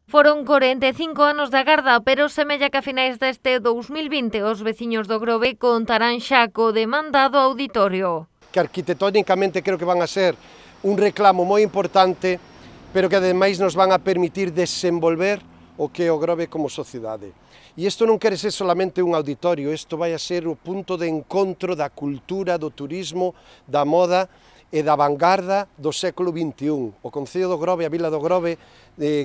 Foron 45 anos de agarda, pero semella que a finais deste 2020 os veciños do Grove contarán xa co demandado auditorio. Que arquitectónicamente creo que van a ser un reclamo moi importante, pero que ademais nos van a permitir desenvolver o que é o Grove como sociedade. E isto non quere ser solamente un auditorio, isto vai a ser o punto de encontro da cultura, do turismo, da moda e da vanguarda do século XXI. O Concello do Grove, a Vila do Grove,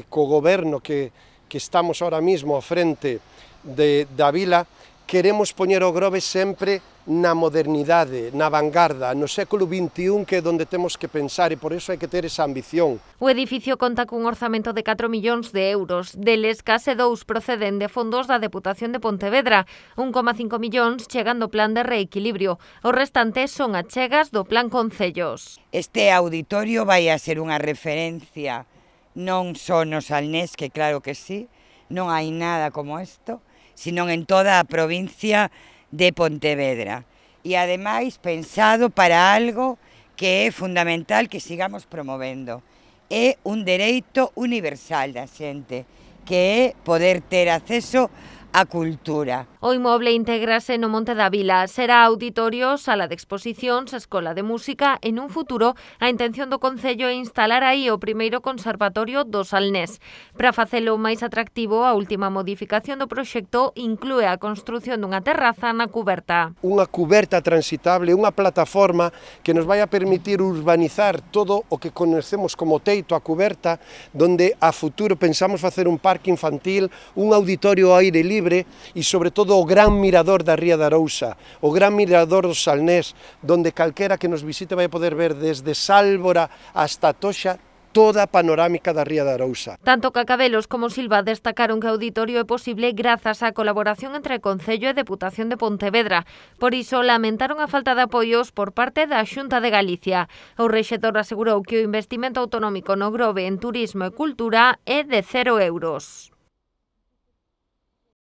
co goberno que estamos ahora mismo ao frente da vila, queremos poñer o Grove sempre na modernidade, na vanguarda, no século XXI, que é onde temos que pensar, e por iso hai que ter esa ambición. O edificio conta cun orzamento de 4 millóns de euros, deles case 2 proceden de fondos da Deputación de Pontevedra, 1,5 millóns chegan do plan de reequilibrio, os restantes son achegas do plan Concellos. Este auditorio vai a ser unha referencia non só no Salnés, que claro que sí, non hai nada como isto, sino en toda a provincia de Pontevedra. E ademais pensado para algo que é fundamental que sigamos promovendo. É un dereito universal da xente, que é poder ter acceso á cultura. O inmoble intégrase no Monte da Vila, será auditorio, sala de exposicións, escola de música e nun futuro a intención do Concello é instalar aí o primeiro conservatorio do Salnés. Para facelo máis atractivo, a última modificación do proxecto inclúe a construción dunha terraza na cuberta. Unha cuberta transitable, unha plataforma que nos vai a permitir urbanizar todo o que conhecemos como teito a cuberta, donde a futuro pensamos facer un parque infantil, un auditorio ao aire libre, e sobre todo o gran mirador da Ría de Arousa, o gran mirador do Salnés, donde calquera que nos visite vai poder ver desde Sálvora hasta Toxa toda a panorámica da Ría de Arousa. Tanto Cacabelos como Silva destacaron que o auditorio é posible grazas á colaboración entre Concello e Deputación de Pontevedra. Por iso lamentaron a falta de apoios por parte da Xunta de Galicia. O rexedor asegurou que o investimento autonómico no Grove en turismo e cultura é de 0 euros.